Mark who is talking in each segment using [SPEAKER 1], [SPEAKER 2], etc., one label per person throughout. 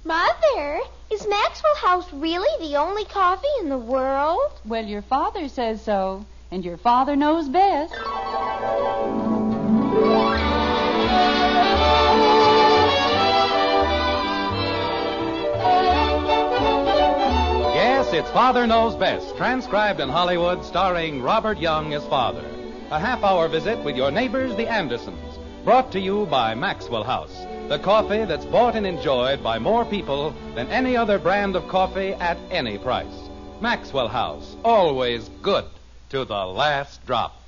[SPEAKER 1] Mother, is Maxwell House really the only coffee in the world?
[SPEAKER 2] Well, your father says so, and your father knows best.
[SPEAKER 3] Yes, it's Father Knows Best, transcribed in Hollywood, starring Robert Young as father. A half-hour visit with your neighbors, the Andersons, brought to you by Maxwell House, the coffee that's bought and enjoyed by more people than any other brand of coffee at any price. Maxwell House, always good to the last drop.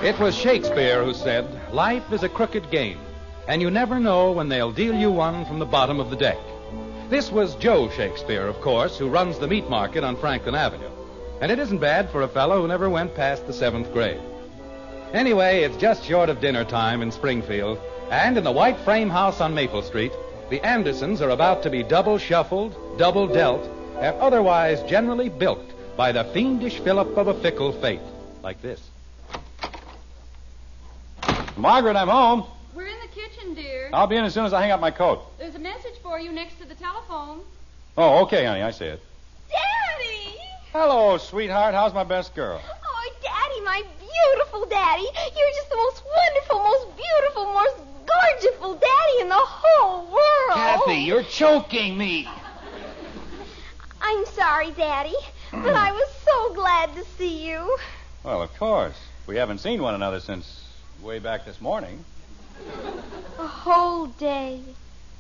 [SPEAKER 3] It was Shakespeare who said, "Life is a crooked game, and you never know when they'll deal you one from the bottom of the deck." This was Joe Shakespeare, of course, who runs the meat market on Franklin Avenue. And it isn't bad for a fellow who never went past the 7th grade. Anyway, it's just short of dinner time in Springfield, and in the white frame house on Maple Street, the Andersons are about to be double shuffled, double dealt, and otherwise generally bilked by the fiendish fillip of a fickle fate, like this.
[SPEAKER 4] Margaret, I'm home.
[SPEAKER 2] We're in the kitchen, dear.
[SPEAKER 4] I'll be in as soon as I hang up my coat.
[SPEAKER 2] There's a message for you next to the telephone.
[SPEAKER 4] Oh, okay, honey, I see it.
[SPEAKER 1] Daddy!
[SPEAKER 4] Hello, sweetheart. How's my best girl?
[SPEAKER 1] Oh, Daddy, my beautiful Daddy. You're just the most wonderful, most beautiful, most gorgeous Daddy in the whole world.
[SPEAKER 5] Kathy, you're choking me.
[SPEAKER 1] I'm sorry, Daddy, but I was so glad to see you.
[SPEAKER 4] Well, of course. We haven't seen one another since way back this morning.
[SPEAKER 1] A whole day,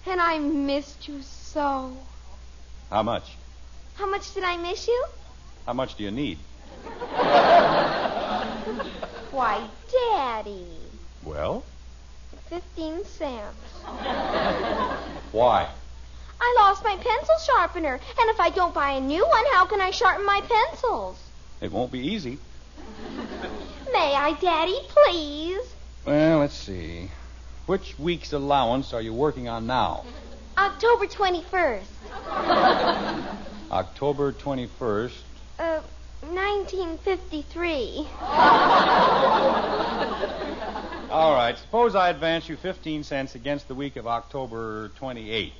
[SPEAKER 1] and I missed you so.
[SPEAKER 4] How much?
[SPEAKER 1] How much did I miss you?
[SPEAKER 4] How much do you need?
[SPEAKER 1] Why, Daddy.
[SPEAKER 4] Well?
[SPEAKER 1] 15 cents.
[SPEAKER 4] Why?
[SPEAKER 1] I lost my pencil sharpener, and if I don't buy a new one, how can I sharpen my pencils?
[SPEAKER 4] It won't be easy.
[SPEAKER 1] May I, Daddy, please?
[SPEAKER 4] Well, let's see. Which week's allowance are you working on now?
[SPEAKER 1] October 21st.
[SPEAKER 4] October 21st.
[SPEAKER 1] 1953.
[SPEAKER 4] All right. Suppose I advance you 15 cents against the week of October 28th.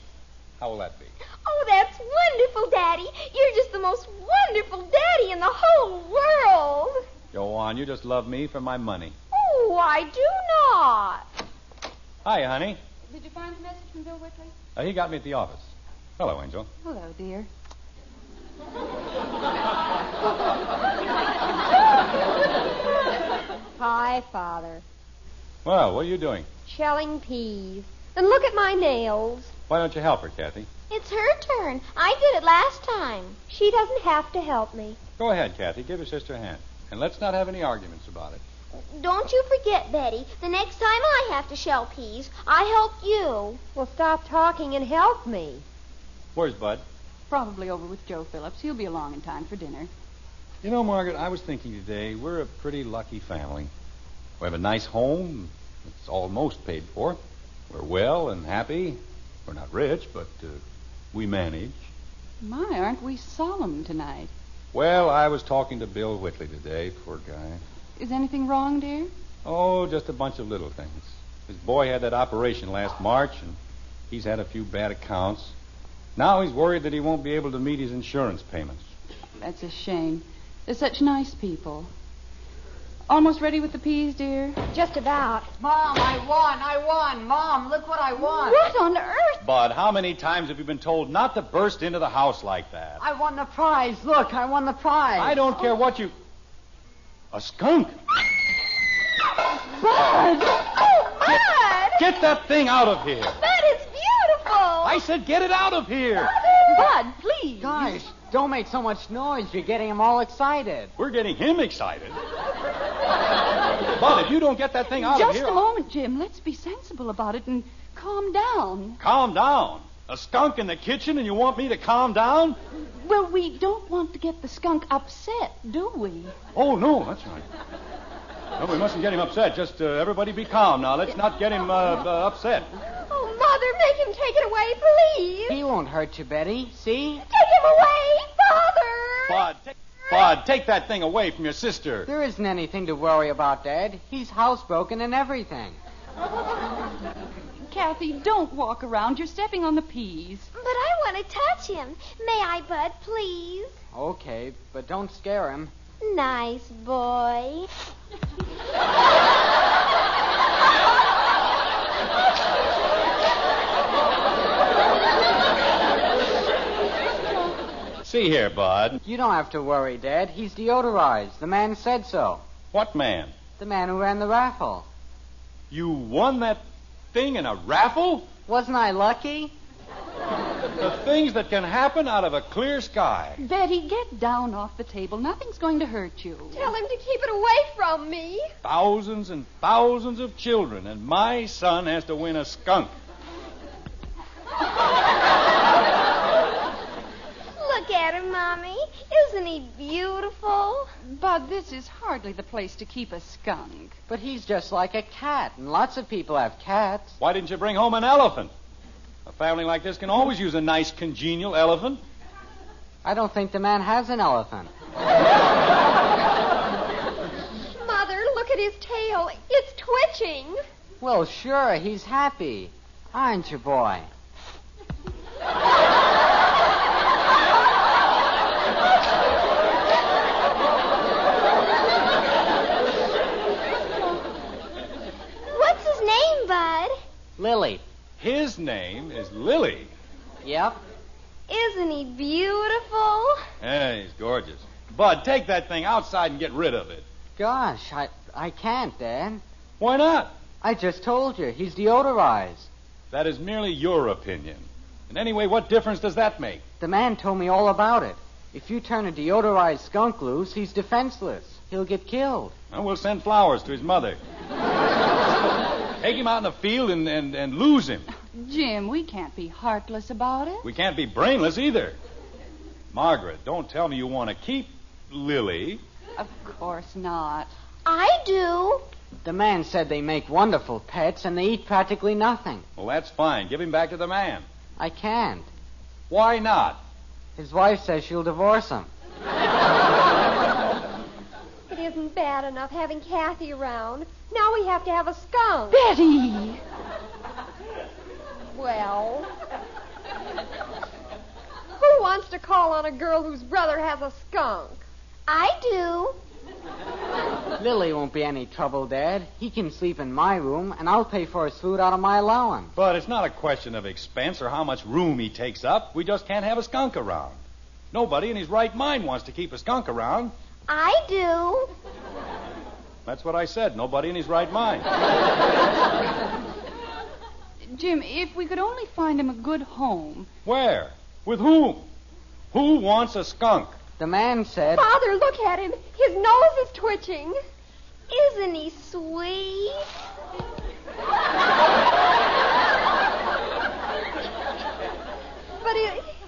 [SPEAKER 4] How will that be?
[SPEAKER 1] Oh, that's wonderful, Daddy. You're just the most wonderful Daddy in the whole world.
[SPEAKER 4] Go on. You just love me for my money.
[SPEAKER 1] Oh, I do not.
[SPEAKER 4] Hi, honey.
[SPEAKER 2] Did you find the message from Bill Whitley?
[SPEAKER 4] He got me at the office. Hello, Angel.
[SPEAKER 2] Hello, dear.
[SPEAKER 6] Hi, Father.
[SPEAKER 4] Well, what are you doing?
[SPEAKER 6] Shelling peas. And look at my nails.
[SPEAKER 4] Why don't you help her, Kathy?
[SPEAKER 1] It's her turn. I did it last time.
[SPEAKER 6] She doesn't have to help me.
[SPEAKER 4] Go ahead, Kathy. Give your sister a hand. And let's not have any arguments about it.
[SPEAKER 1] Don't you forget, Betty, the next time I have to shell peas, I help you.
[SPEAKER 6] Well, stop talking and help me.
[SPEAKER 4] Where's Bud?
[SPEAKER 2] Probably over with Joe Phillips. He'll be along in time for dinner.
[SPEAKER 4] You know, Margaret, I was thinking today, we're a pretty lucky family. We have a nice home. It's almost paid for. We're well and happy. We're not rich, but we manage.
[SPEAKER 2] My, aren't we solemn tonight?
[SPEAKER 4] Well, I was talking to Bill Whitley today, poor guy.
[SPEAKER 2] Is anything wrong, dear?
[SPEAKER 4] Oh, just a bunch of little things. His boy had that operation last March, and he's had a few bad accounts. Now he's worried that he won't be able to meet his insurance payments.
[SPEAKER 2] That's a shame. They're such nice people. Almost ready with the peas, dear?
[SPEAKER 6] Just about.
[SPEAKER 5] Mom, I won. Mom, look what I won.
[SPEAKER 1] What on earth?
[SPEAKER 4] Bud, how many times have you been told not to burst into the house like that?
[SPEAKER 5] I won the prize. Look, I won the prize.
[SPEAKER 4] I don't care what you... A skunk?
[SPEAKER 1] Bud! Oh, Bud!
[SPEAKER 4] Get that thing out of here.
[SPEAKER 1] Bud, it's beautiful!
[SPEAKER 4] I said get it out of here.
[SPEAKER 2] Bud, please.
[SPEAKER 5] Guys, don't make so much noise. You're getting him all excited.
[SPEAKER 4] We're getting him excited. Bud, if you don't get that thing out of
[SPEAKER 2] Just
[SPEAKER 4] here...
[SPEAKER 2] a moment, Jim. Let's be sensible about it and calm down.
[SPEAKER 4] Calm down. A skunk in the kitchen and you want me to calm down?
[SPEAKER 2] Well, we don't want to get the skunk upset, do we?
[SPEAKER 4] Oh, no, that's right. No, we mustn't get him upset. Just everybody be calm now. Let's not get him upset.
[SPEAKER 1] Oh, Mother, make him take it away, please.
[SPEAKER 5] He won't hurt you, Betty. See?
[SPEAKER 1] Take him away, Father!
[SPEAKER 4] Bud, take that thing away from your sister.
[SPEAKER 5] There isn't anything to worry about, Dad. He's housebroken and everything.
[SPEAKER 2] Kathy, don't walk around. You're stepping on the peas.
[SPEAKER 1] But I want to touch him. May I, Bud, please?
[SPEAKER 5] Okay, but don't scare him.
[SPEAKER 1] Nice boy.
[SPEAKER 4] See here, Bud.
[SPEAKER 5] You don't have to worry, Dad. He's deodorized. The man said so.
[SPEAKER 4] What man?
[SPEAKER 5] The man who ran the raffle.
[SPEAKER 4] You won that thing in a raffle?
[SPEAKER 5] Wasn't I lucky?
[SPEAKER 4] The things that can happen out of a clear sky.
[SPEAKER 2] Betty, get down off the table. Nothing's going to hurt you.
[SPEAKER 6] Tell him to keep it away from me.
[SPEAKER 4] Thousands and thousands of children, and my son has to win a skunk.
[SPEAKER 1] Look at him, Mommy. Isn't he beautiful?
[SPEAKER 2] Bud, this is hardly the place to keep a skunk.
[SPEAKER 5] But he's just like a cat, and lots of people have cats.
[SPEAKER 4] Why didn't you bring home an elephant? A family like this can always use a nice, congenial elephant.
[SPEAKER 5] I don't think the man has an elephant.
[SPEAKER 6] Mother, look at his tail. It's twitching.
[SPEAKER 5] Well, sure, he's happy. Aren't you, boy?
[SPEAKER 1] What's his name, Bud?
[SPEAKER 5] Lily.
[SPEAKER 4] His name is Lily.
[SPEAKER 5] Yep.
[SPEAKER 1] Isn't he beautiful?
[SPEAKER 4] Yeah, he's gorgeous. Bud, take that thing outside and get rid of it.
[SPEAKER 5] Gosh, I can't, Dad.
[SPEAKER 4] Why not?
[SPEAKER 5] I just told you, he's deodorized.
[SPEAKER 4] That is merely your opinion. And anyway, what difference does that make?
[SPEAKER 5] The man told me all about it. If you turn a deodorized skunk loose, he's defenseless. He'll get killed.
[SPEAKER 4] Well, we'll send flowers to his mother. Take him out in the field and lose him.
[SPEAKER 2] Jim, we can't be heartless about it.
[SPEAKER 4] We can't be brainless either. Margaret, don't tell me you want to keep Lily.
[SPEAKER 2] Of course not.
[SPEAKER 1] I do.
[SPEAKER 5] The man said they make wonderful pets and they eat practically nothing.
[SPEAKER 4] Well, that's fine. Give him back to the man.
[SPEAKER 5] I can't.
[SPEAKER 4] Why not?
[SPEAKER 5] His wife says she'll divorce him.
[SPEAKER 6] It isn't bad enough having Kathy around. Now we have to have a skunk.
[SPEAKER 2] Betty!
[SPEAKER 6] Well, who wants to call on a girl whose brother has a skunk?
[SPEAKER 1] I do.
[SPEAKER 5] Lily won't be any trouble, Dad. He can sleep in my room, and I'll pay for his food out of my allowance.
[SPEAKER 4] But it's not a question of expense or how much room he takes up. We just can't have a skunk around. Nobody in his right mind wants to keep a skunk around.
[SPEAKER 1] I do.
[SPEAKER 4] That's what I said. Nobody in his right mind.
[SPEAKER 2] Jim, if we could only find him a good home.
[SPEAKER 4] Where? With whom? Who wants a skunk?
[SPEAKER 5] The man said...
[SPEAKER 6] Father, look at him. His nose is twitching.
[SPEAKER 1] Isn't he sweet?
[SPEAKER 6] But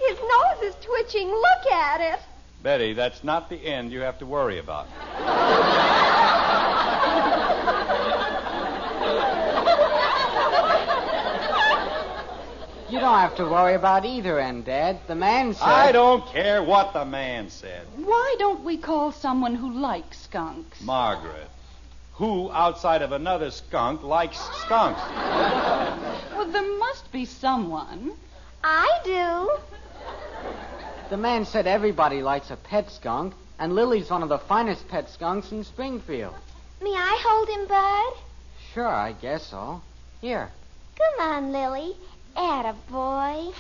[SPEAKER 6] his nose is twitching. Look at it.
[SPEAKER 4] Betty, that's not the end you have to worry about.
[SPEAKER 5] You don't have to worry about either end, Dad. The man said...
[SPEAKER 4] I don't care what the man said.
[SPEAKER 2] Why don't we call someone who likes skunks?
[SPEAKER 4] Margaret, who outside of another skunk likes skunks?
[SPEAKER 2] Well, there must be someone.
[SPEAKER 1] I do.
[SPEAKER 5] The man said everybody likes a pet skunk, and Lily's one of the finest pet skunks in Springfield.
[SPEAKER 1] May I hold him, Bud?
[SPEAKER 5] Sure, I guess so. Here.
[SPEAKER 1] Come on, Lily. Attaboy.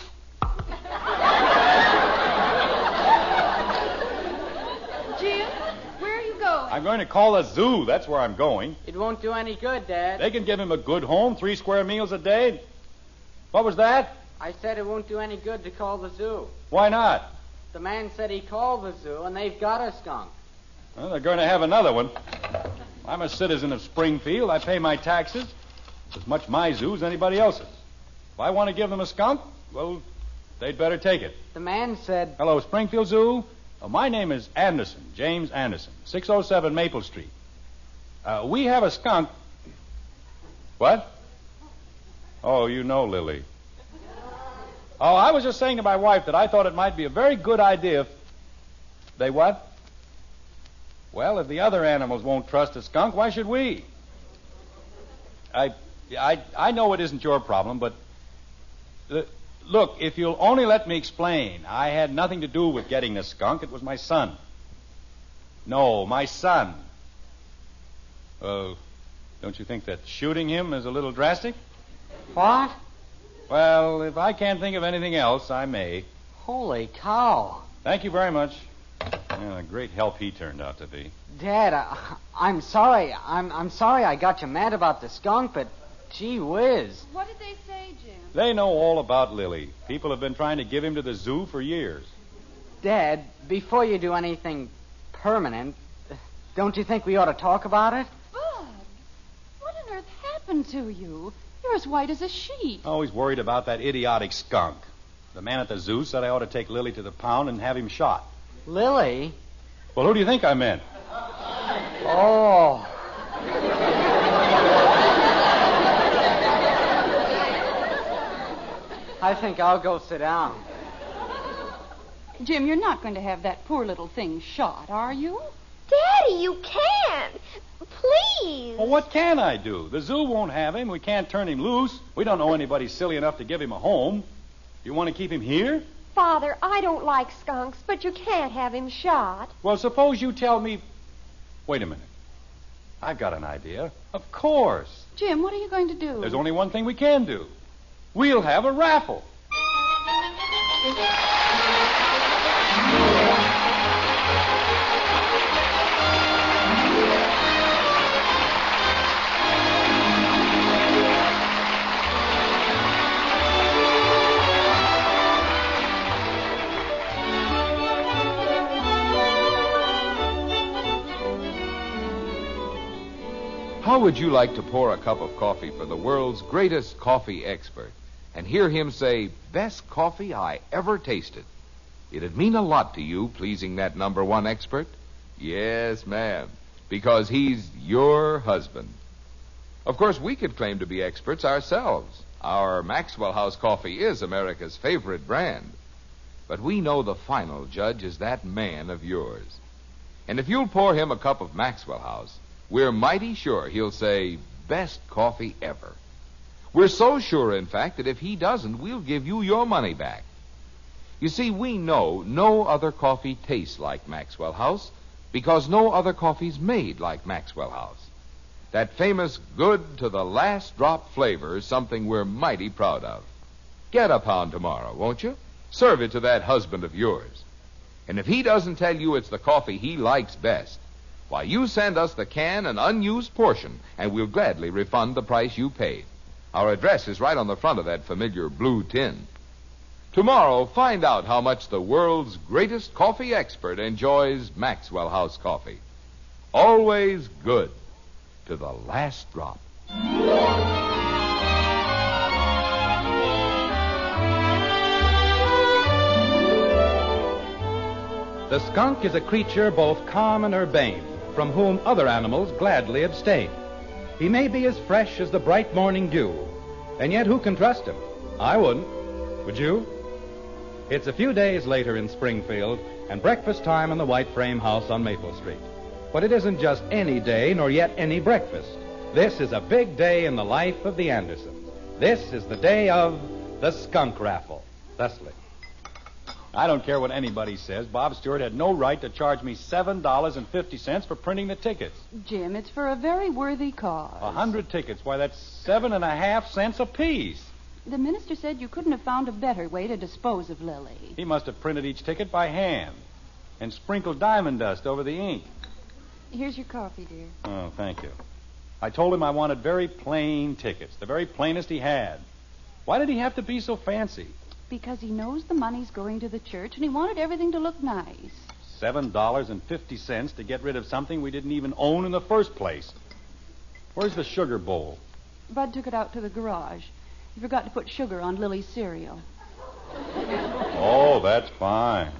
[SPEAKER 2] Jim, where are you going?
[SPEAKER 4] I'm going to call the zoo. That's where I'm going.
[SPEAKER 5] It won't do any good, Dad.
[SPEAKER 4] They can give him a good home, 3 square meals a day. What was that?
[SPEAKER 5] I said it won't do any good to call the zoo.
[SPEAKER 4] Why not?
[SPEAKER 5] The man said he called the zoo, and they've got a skunk.
[SPEAKER 4] Well, they're going to have another one. I'm a citizen of Springfield. I pay my taxes. It's as much my zoo as anybody else's. If I want to give them a skunk, well, they'd better take it.
[SPEAKER 5] The man said...
[SPEAKER 4] Hello, Springfield Zoo. My name is Anderson, James Anderson, 607 Maple Street. We have a skunk. What? Oh, you know Lily. Oh, I was just saying to my wife that I thought it might be a very good idea if... They what? Well, if the other animals won't trust a skunk, why should we? I know it isn't your problem, but... Look, if you'll only let me explain, I had nothing to do with getting the skunk. It was my son. No, my son. Don't you think that shooting him is a little drastic?
[SPEAKER 5] What?
[SPEAKER 4] Well, if I can't think of anything else, I may.
[SPEAKER 5] Holy cow.
[SPEAKER 4] Thank you very much. A great help he turned out to be.
[SPEAKER 5] Dad, I'm sorry. I'm sorry I got you mad about the skunk, but gee whiz.
[SPEAKER 2] What did they say, Jim?
[SPEAKER 4] They know all about Lily. People have been trying to give him to the zoo for years.
[SPEAKER 5] Dad, before you do anything permanent, don't you think we ought to talk about it?
[SPEAKER 2] Bud, what on earth happened to you? You're as white as a sheet.
[SPEAKER 4] Always worried about that idiotic skunk. The man at the zoo said I ought to take Lily to the pound and have him shot.
[SPEAKER 5] Lily?
[SPEAKER 4] Well, who do you think I meant?
[SPEAKER 5] Oh. I think I'll go sit down.
[SPEAKER 2] Jim, you're not going to have that poor little thing shot, are you?
[SPEAKER 1] Daddy, you can't. Please.
[SPEAKER 4] Well, what can I do? The zoo won't have him. We can't turn him loose. We don't know anybody silly enough to give him a home. You want to keep him here?
[SPEAKER 6] Father, I don't like skunks, but you can't have him shot.
[SPEAKER 4] Well, suppose you tell me... Wait a minute. I've got an idea. Of course.
[SPEAKER 2] Jim, what are you going to do?
[SPEAKER 4] There's only one thing we can do. We'll have a raffle.
[SPEAKER 7] How would you like to pour a cup of coffee for the world's greatest coffee expert and hear him say, "Best coffee I ever tasted"? It'd mean a lot to you pleasing that number one expert. Yes, ma'am, because he's your husband. Of course, we could claim to be experts ourselves. Our Maxwell House coffee is America's favorite brand. But we know the final judge is that man of yours. And if you'll pour him a cup of Maxwell House, we're mighty sure he'll say, "Best coffee ever." We're so sure, in fact, that if he doesn't, we'll give you your money back. You see, we know no other coffee tastes like Maxwell House because no other coffee's made like Maxwell House. That famous good to the last drop flavor is something we're mighty proud of. Get a pound tomorrow, won't you? Serve it to that husband of yours. And if he doesn't tell you it's the coffee he likes best, why, you send us the can and unused portion, and we'll gladly refund the price you paid. Our address is right on the front of that familiar blue tin. Tomorrow, find out how much the world's greatest coffee expert enjoys Maxwell House coffee. Always good to the last drop.
[SPEAKER 3] The skunk is a creature both calm and urbane, from whom other animals gladly abstain. He may be as fresh as the bright morning dew, and yet who can trust him? I wouldn't. Would you? It's a few days later in Springfield, and breakfast time in the white frame house on Maple Street. But it isn't just any day, nor yet any breakfast. This is a big day in the life of the Andersons. This is the day of the skunk raffle. Thusly.
[SPEAKER 4] I don't care what anybody says. Bob Stewart had no right to charge me $7.50 for printing the tickets.
[SPEAKER 2] Jim, it's for a very worthy cause.
[SPEAKER 4] 100 tickets. Why, that's 7.5 cents apiece.
[SPEAKER 2] The minister said you couldn't have found a better way to dispose of Lily.
[SPEAKER 4] He must have printed each ticket by hand and sprinkled diamond dust over the ink.
[SPEAKER 2] Here's your coffee, dear.
[SPEAKER 4] Oh, thank you. I told him I wanted very plain tickets, the very plainest he had. Why did he have to be so fancy?
[SPEAKER 2] Because he knows the money's going to the church, and he wanted everything to look nice.
[SPEAKER 4] $7.50 to get rid of something we didn't even own in the first place. Where's the sugar bowl?
[SPEAKER 2] Bud took it out to the garage. He forgot to put sugar on Lily's cereal.
[SPEAKER 4] Oh, that's fine.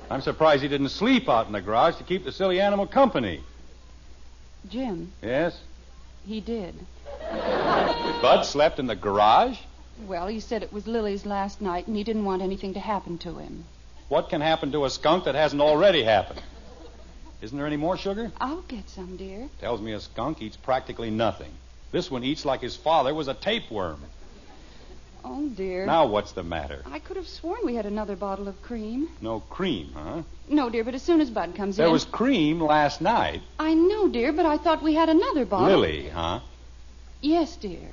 [SPEAKER 4] I'm surprised he didn't sleep out in the garage to keep the silly animal company.
[SPEAKER 2] Jim.
[SPEAKER 4] Yes?
[SPEAKER 2] He did.
[SPEAKER 4] Bud slept in the garage?
[SPEAKER 2] Well, he said it was Lily's last night, and he didn't want anything to happen to him.
[SPEAKER 4] What can happen to a skunk that hasn't already happened? Isn't there any more sugar?
[SPEAKER 2] I'll get some, dear.
[SPEAKER 4] Tells me a skunk eats practically nothing. This one eats like his father was a tapeworm.
[SPEAKER 2] Oh, dear.
[SPEAKER 4] Now what's the matter?
[SPEAKER 2] I could have sworn we had another bottle of cream.
[SPEAKER 4] No cream, huh?
[SPEAKER 2] No, dear, but as soon as Bud comes in...
[SPEAKER 4] There was cream last night.
[SPEAKER 2] I know, dear, but I thought we had another bottle.
[SPEAKER 4] Lily, huh?
[SPEAKER 2] Yes, dear.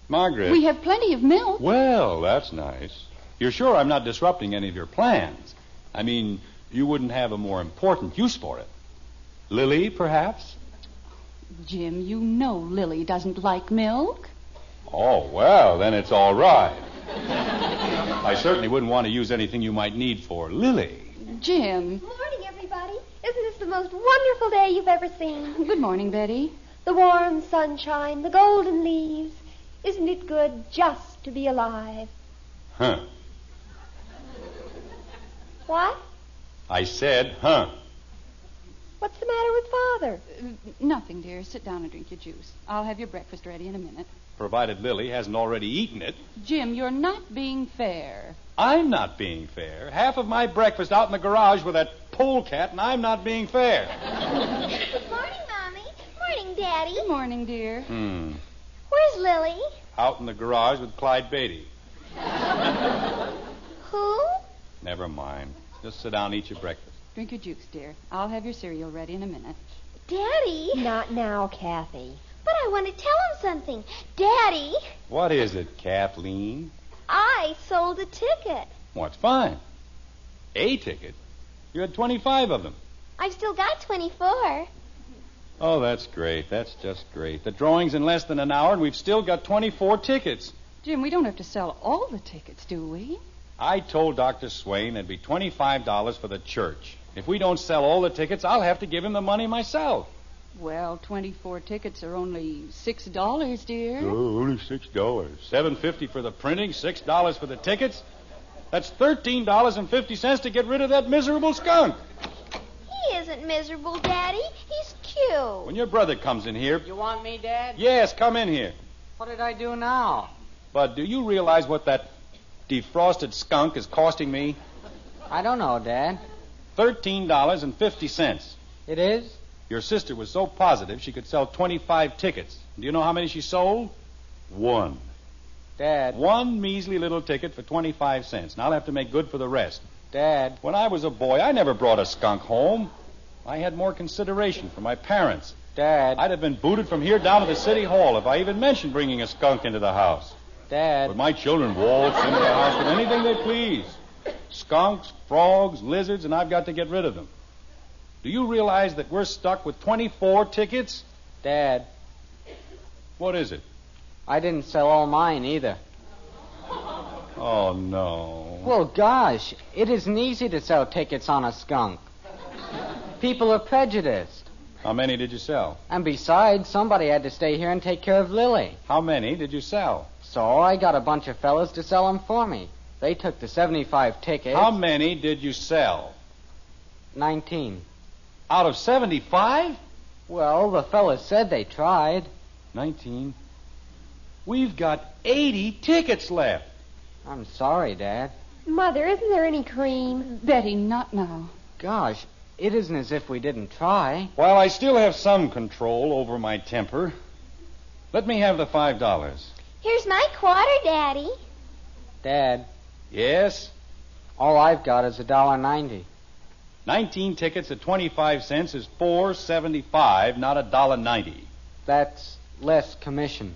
[SPEAKER 4] Margaret.
[SPEAKER 2] We have plenty of milk.
[SPEAKER 4] Well, that's nice. You're sure I'm not disrupting any of your plans? I mean, you wouldn't have a more important use for it. Lily, perhaps?
[SPEAKER 2] Jim, you know Lily doesn't like milk.
[SPEAKER 4] Oh, well, then it's all right. I certainly wouldn't want to use anything you might need for Lily.
[SPEAKER 2] Jim.
[SPEAKER 6] Morning, everybody. Isn't this the most wonderful day you've ever seen?
[SPEAKER 2] Good morning, Betty.
[SPEAKER 6] The warm sunshine, the golden leaves. Isn't it good just to be alive?
[SPEAKER 4] Huh.
[SPEAKER 6] What?
[SPEAKER 4] I said, huh.
[SPEAKER 6] What's the matter with Father?
[SPEAKER 2] Nothing, dear. Sit down and drink your juice. I'll have your breakfast ready in a minute.
[SPEAKER 4] Provided Lily hasn't already eaten it.
[SPEAKER 2] Jim, you're not being fair.
[SPEAKER 4] I'm not being fair. Half of my breakfast out in the garage with that polecat, and I'm not being fair.
[SPEAKER 1] Good morning, Mommy. Morning, Daddy.
[SPEAKER 2] Good morning, dear.
[SPEAKER 1] Where's Lily?
[SPEAKER 4] Out in the garage with Clyde Beatty.
[SPEAKER 1] Who?
[SPEAKER 4] Never mind. Just sit down and eat your breakfast.
[SPEAKER 2] Drink your juice, dear. I'll have your cereal ready in a minute.
[SPEAKER 1] Daddy?
[SPEAKER 6] Not now, Kathy.
[SPEAKER 1] But I want to tell him something. Daddy,
[SPEAKER 4] What is it, Kathleen?
[SPEAKER 1] I sold a ticket.
[SPEAKER 4] What's fine? A ticket? You had 25 of them.
[SPEAKER 1] I've still got 24.
[SPEAKER 4] Oh, that's great. That's just great. The drawing's in less than an hour, and we've still got 24 tickets.
[SPEAKER 2] Jim, we don't have to sell all the tickets, do we?
[SPEAKER 4] I told Dr. Swain it'd be $25 for the church. If we don't sell all the tickets, I'll have to give him the money myself.
[SPEAKER 2] Well, 24 tickets are only $6, dear.
[SPEAKER 4] Oh, only $6. $7.50 for the printing, $6 for the tickets. That's $13.50 to get rid of that miserable skunk.
[SPEAKER 1] He isn't miserable, Daddy. He's cute.
[SPEAKER 4] When your brother comes in here...
[SPEAKER 5] You want me, Dad?
[SPEAKER 4] Yes, come in here.
[SPEAKER 5] What did I do now?
[SPEAKER 4] But do you realize what that defrosted skunk is costing me?
[SPEAKER 5] I don't know, Dad.
[SPEAKER 4] $13.50.
[SPEAKER 5] It is?
[SPEAKER 4] Your sister was so positive she could sell 25 tickets. Do you know how many she sold? One.
[SPEAKER 5] Dad.
[SPEAKER 4] One measly little ticket for 25 cents. And I'll have to make good for the rest.
[SPEAKER 5] Dad.
[SPEAKER 4] When I was a boy, I never brought a skunk home. I had more consideration for my parents.
[SPEAKER 5] Dad.
[SPEAKER 4] I'd have been booted from here down to the city hall if I even mentioned bringing a skunk into the house.
[SPEAKER 5] Dad.
[SPEAKER 4] But my children waltz into the house with anything they please. Skunks, frogs, lizards, and I've got to get rid of them. Do you realize that we're stuck with 24 tickets?
[SPEAKER 5] Dad.
[SPEAKER 4] What is it?
[SPEAKER 5] I didn't sell all mine either.
[SPEAKER 4] Oh, no.
[SPEAKER 5] Well, gosh, it isn't easy to sell tickets on a skunk. People are prejudiced.
[SPEAKER 4] How many did you sell?
[SPEAKER 5] And besides, somebody had to stay here and take care of Lily.
[SPEAKER 4] How many did you sell?
[SPEAKER 5] So I got a bunch of fellas to sell them for me. They took the 75 tickets.
[SPEAKER 4] How many did you sell?
[SPEAKER 5] 19.
[SPEAKER 4] Out of 75?
[SPEAKER 5] Well, the fellas said they tried.
[SPEAKER 4] 19. We've got 80 tickets left.
[SPEAKER 5] I'm sorry, Dad.
[SPEAKER 6] Mother, isn't there any cream?
[SPEAKER 2] Betty, not now.
[SPEAKER 5] Gosh, it isn't as if we didn't try.
[SPEAKER 4] Well, I still have some control over my temper. Let me have the $5.
[SPEAKER 1] Here's my quarter, Daddy.
[SPEAKER 5] Dad,
[SPEAKER 4] Yes?
[SPEAKER 5] all I've got is $1.90.
[SPEAKER 4] 19 tickets at 25 cents is $4.75, not $1.90.
[SPEAKER 5] That's less commission.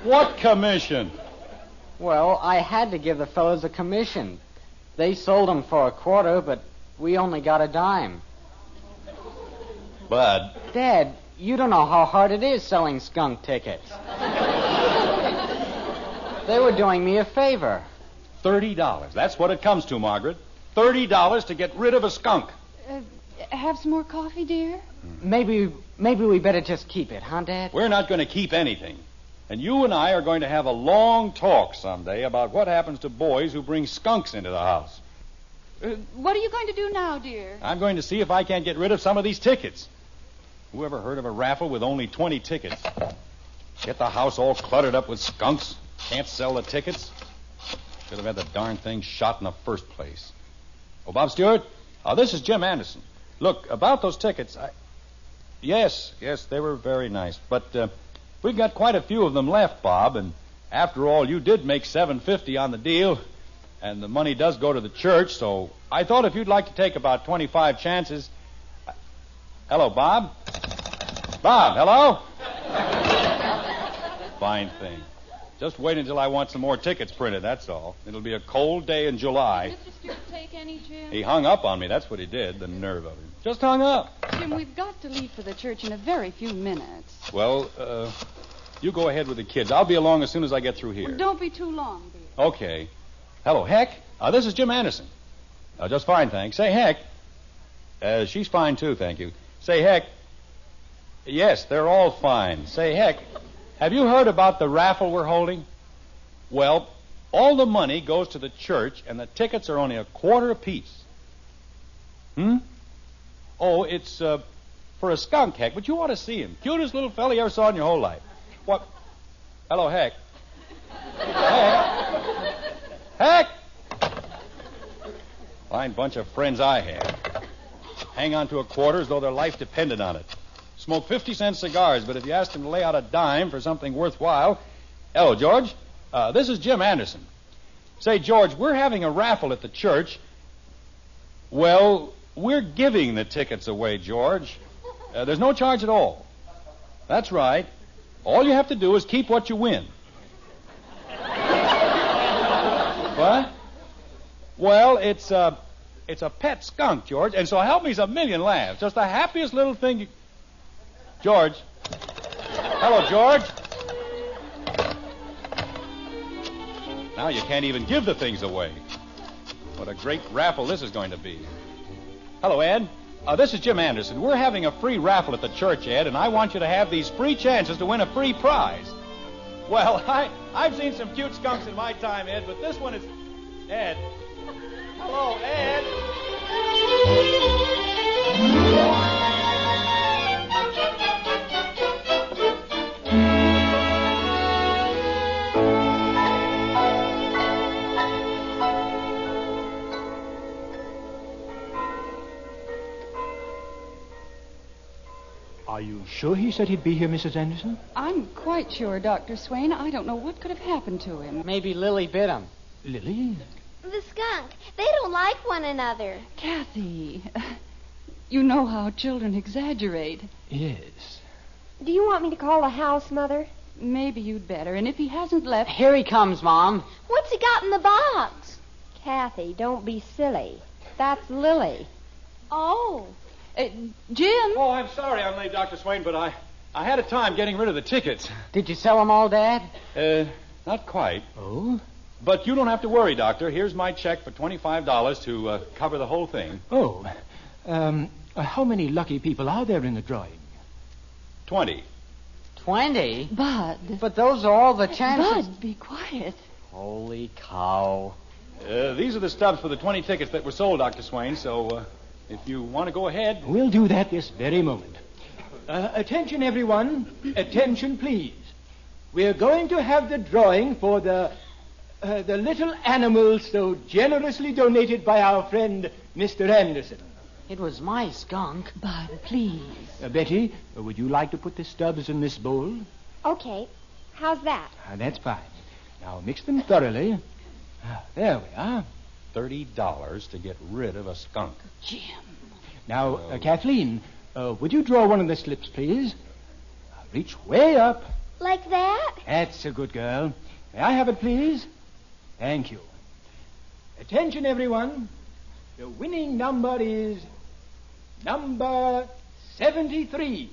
[SPEAKER 4] What commission?
[SPEAKER 5] Well, I had to give the fellas a commission. They sold them for a quarter, but we only got a dime.
[SPEAKER 4] Bud.
[SPEAKER 5] Dad, you don't know how hard it is selling skunk tickets. They were doing me a favor.
[SPEAKER 4] $30. That's what it comes to, Margaret. $30 to get rid of a skunk.
[SPEAKER 2] Have some more coffee, dear?
[SPEAKER 5] Maybe we better just keep it, huh, Dad?
[SPEAKER 4] We're not going to keep anything. And you and I are going to have a long talk someday about what happens to boys who bring skunks into the house.
[SPEAKER 2] What are you going to do now, dear?
[SPEAKER 4] I'm going to see if I can't get rid of some of these tickets. Who ever heard of a raffle with only 20 tickets? Get the house all cluttered up with skunks. Can't sell the tickets. Should have had the darn thing shot in the first place. Oh, Bob Stewart, This is Jim Anderson. Look, about those tickets, Yes, they were very nice. But we've got quite a few of them left, Bob, and after all, you did make $7.50 on the deal, and the money does go to the church, so I thought if you'd like to take about 25 chances... Hello, Bob? Bob, hello? Fine thing. Just wait until I want some more tickets printed, that's all. It'll be a cold day in July.
[SPEAKER 2] Did Mr. Stewart take any, Jim?
[SPEAKER 4] He hung up on me, that's what he did, the nerve of him. Just hung up.
[SPEAKER 2] Jim, we've got to leave for the church in a very few minutes.
[SPEAKER 4] Well, you go ahead with the kids. I'll be along as soon as I get through here.
[SPEAKER 2] Well, don't be too long, dear.
[SPEAKER 4] Okay. Hello, Heck. This is Jim Anderson. Just fine, thanks. Say, Heck. She's fine, too, thank you. Say, Heck. Yes, they're all fine. Say, Heck, have you heard about the raffle we're holding? Well, all the money goes to the church, and the tickets are only a quarter apiece. Oh, it's for a skunk, Heck, but you ought to see him. Cutest little fella you ever saw in your whole life. What? Hello, Heck. Heck. Heck! Fine bunch of friends I have. Hang on to a quarter as though their life depended on it. Smoke 50-cent cigars, but if you ask them to lay out a dime for something worthwhile... Hello, George. This is Jim Anderson. Say, George, we're having a raffle at the church. Well, we're giving the tickets away, George. There's no charge at all. That's right. All you have to do is keep what you win. What? Well, it's a pet skunk, George, and so help me's a million laughs. Just the happiest little thing you... George. Hello, George. Now you can't even give the things away. What a great raffle this is going to be. Hello, Ed. This is Jim Anderson. We're having a free raffle at the church, Ed, and I want you to have these free chances to win a free prize. Well, I've seen some cute skunks in my time, Ed, but this one is... Ed. Hello, Ed.
[SPEAKER 8] Are you sure he said he'd be here, Mrs. Anderson?
[SPEAKER 2] I'm quite sure, Dr. Swain. I don't know what could have happened to him.
[SPEAKER 5] Maybe Lily bit him.
[SPEAKER 8] Lily?
[SPEAKER 1] The skunk. They don't like one another.
[SPEAKER 2] Kathy, you know how children exaggerate.
[SPEAKER 8] Yes.
[SPEAKER 6] Do you want me to call the house, Mother?
[SPEAKER 2] Maybe you'd better. And if he hasn't left...
[SPEAKER 5] Here he comes, Mom.
[SPEAKER 1] What's he got in the box?
[SPEAKER 6] Kathy, don't be silly. That's Lily.
[SPEAKER 1] Oh.
[SPEAKER 2] Jim?
[SPEAKER 4] Oh, I'm sorry I'm late, Dr. Swain, but I had a time getting rid of the tickets.
[SPEAKER 5] Did you sell them all, Dad?
[SPEAKER 4] Not quite.
[SPEAKER 8] Oh?
[SPEAKER 4] But you don't have to worry, Doctor. Here's my check for $25 to cover the whole thing.
[SPEAKER 8] Oh. How many lucky people are there in the drawing?
[SPEAKER 4] 20.
[SPEAKER 5] 20?
[SPEAKER 2] Bud.
[SPEAKER 5] But those are all the chances.
[SPEAKER 2] Bud, be quiet.
[SPEAKER 5] Holy cow.
[SPEAKER 4] These are the stubs for the 20 tickets that were sold, Dr. Swain, so if you want to go ahead...
[SPEAKER 8] We'll do that this very moment. Attention, everyone. Attention, please. We're going to have the drawing for the little animals so generously donated by our friend, Mr. Anderson.
[SPEAKER 5] It was my skunk.
[SPEAKER 2] Bud, please.
[SPEAKER 8] Betty, would you like to put the stubs in this bowl?
[SPEAKER 6] Okay. How's that?
[SPEAKER 8] That's fine. Now mix them thoroughly. There we are.
[SPEAKER 4] $30 to get rid of a skunk.
[SPEAKER 2] Jim.
[SPEAKER 8] Now, Kathleen, would you draw one of the slips, please? Reach way up.
[SPEAKER 1] Like that?
[SPEAKER 8] That's a good girl. May I have it, please? Thank you. Attention, everyone. The winning number is number 73.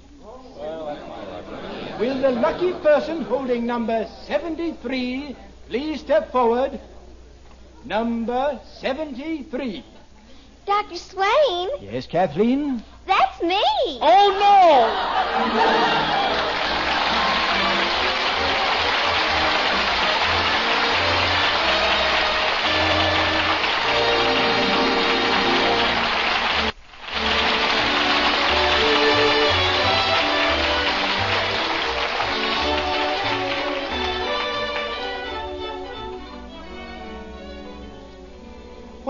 [SPEAKER 8] Will the lucky person holding number 73 please step forward? Number 73.
[SPEAKER 1] Dr. Swain,
[SPEAKER 8] Yes, Kathleen?
[SPEAKER 1] that's me.
[SPEAKER 8] Oh, no!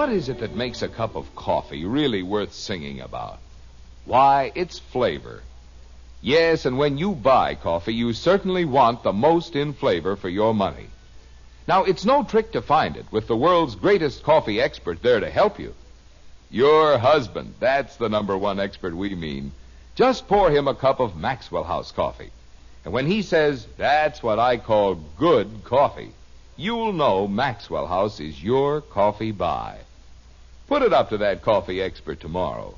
[SPEAKER 7] What is it that makes a cup of coffee really worth singing about? Why, it's flavor. Yes, and when you buy coffee, you certainly want the most in flavor for your money. Now, it's no trick to find it with the world's greatest coffee expert there to help you. Your husband, that's the number one expert we mean. Just pour him a cup of Maxwell House coffee. And when he says, that's what I call good coffee, you'll know Maxwell House is your coffee buy. Put it up to that coffee expert tomorrow.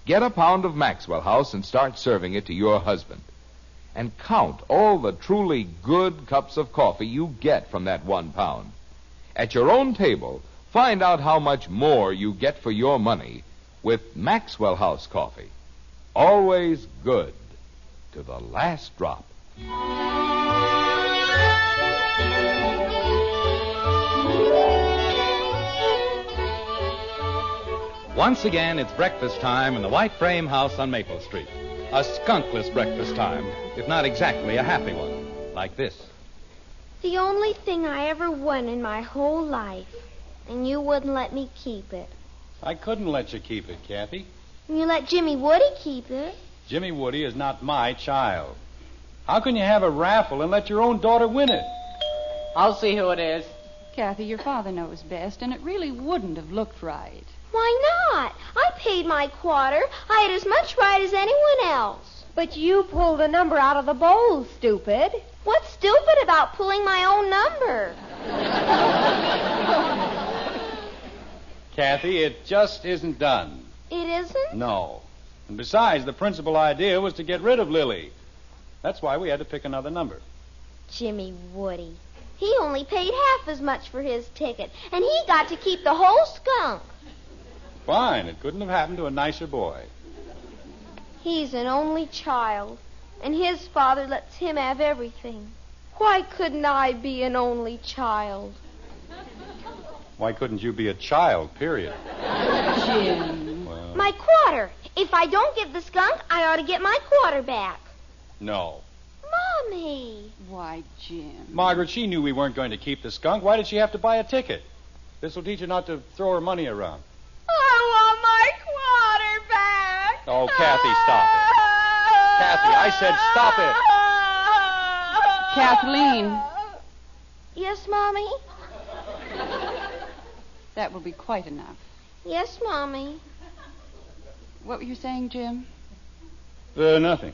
[SPEAKER 7] Get a pound of Maxwell House and start serving it to your husband. And count all the truly good cups of coffee you get from that 1 pound. At your own table, find out how much more you get for your money with Maxwell House coffee. Always good to the last drop.
[SPEAKER 3] Once again, it's breakfast time in the white frame house on Maple Street. A skunkless breakfast time, if not exactly a happy one, like this.
[SPEAKER 1] The only thing I ever won in my whole life, and you wouldn't let me keep it.
[SPEAKER 4] I couldn't let you keep it, Kathy.
[SPEAKER 1] And you let Jimmy Woody keep it.
[SPEAKER 4] Jimmy Woody is not my child. How can you have a raffle and let your own daughter win it?
[SPEAKER 5] I'll see who it is.
[SPEAKER 2] Kathy, your father knows best, and it really wouldn't have looked right.
[SPEAKER 1] Why not? I paid my quarter. I had as much right as anyone else.
[SPEAKER 6] But you pulled a number out of the bowl, stupid.
[SPEAKER 1] What's stupid about pulling my own number?
[SPEAKER 4] Kathy, it just isn't done.
[SPEAKER 1] It isn't?
[SPEAKER 4] No. And besides, the principal idea was to get rid of Lily. That's why we had to pick another number.
[SPEAKER 1] Jimmy Woody. He only paid half as much for his ticket, and he got to keep the whole skunk.
[SPEAKER 4] Fine. It couldn't have happened to a nicer boy.
[SPEAKER 1] He's an only child, and his father lets him have everything. Why couldn't I be an only child?
[SPEAKER 4] Why couldn't you be a child, period?
[SPEAKER 2] Jim.
[SPEAKER 4] Well,
[SPEAKER 1] My quarter. If I don't give the skunk, I ought to get my quarter back.
[SPEAKER 4] no.
[SPEAKER 1] Mommy.
[SPEAKER 2] Why, Jim.
[SPEAKER 4] Margaret, she knew we weren't going to keep the skunk. Why did she have to buy a ticket? This will teach her not to throw her money around.
[SPEAKER 1] I want my quarter back.
[SPEAKER 4] Oh, Kathy, stop it. Kathy, I said stop it.
[SPEAKER 2] Kathleen.
[SPEAKER 1] Yes, Mommy?
[SPEAKER 2] That will be quite enough.
[SPEAKER 1] Yes, Mommy.
[SPEAKER 2] What were you saying, Jim?
[SPEAKER 4] Nothing.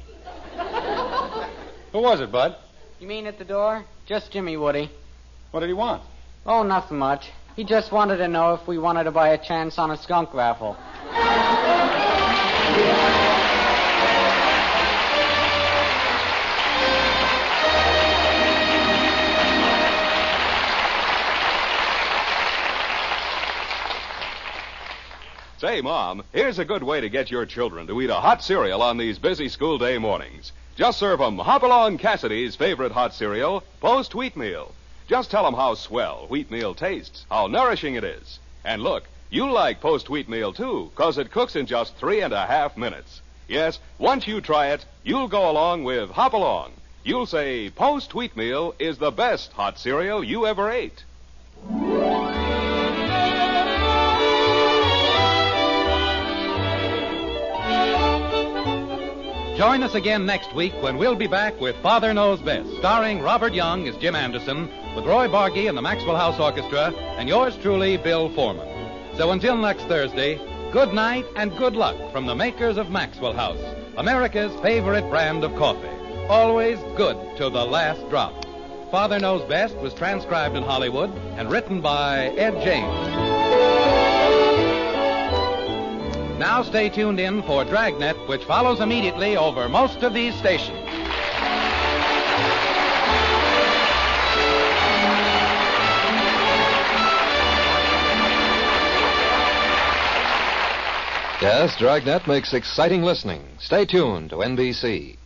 [SPEAKER 4] Who was it, Bud?
[SPEAKER 5] You mean at the door? Just Jimmy Woody.
[SPEAKER 4] What did he want?
[SPEAKER 5] Oh, nothing much. He just wanted to know if we wanted to buy a chance on a skunk raffle.
[SPEAKER 9] Say, Mom, here's a good way to get your children to eat a hot cereal on these busy school day mornings. Just serve 'em Hopalong Cassidy's favorite hot cereal, Post Wheatmeal. Just tell 'em how swell wheatmeal tastes, how nourishing it is. And look, you'll like Post Wheatmeal, too, 'cause it cooks in just 3.5 minutes. Yes, once you try it, you'll go along with Hopalong. You'll say Post Wheatmeal is the best hot cereal you ever ate.
[SPEAKER 3] Join us again next week when we'll be back with Father Knows Best, starring Robert Young as Jim Anderson, with Roy Bargy and the Maxwell House Orchestra, and yours truly, Bill Foreman. So until next Thursday, good night and good luck from the makers of Maxwell House, America's favorite brand of coffee. Always good to the last drop. Father Knows Best was transcribed in Hollywood and written by Ed James. Now stay tuned in for Dragnet, which follows immediately over most of these stations.
[SPEAKER 10] Yes, Dragnet makes exciting listening. Stay tuned to NBC.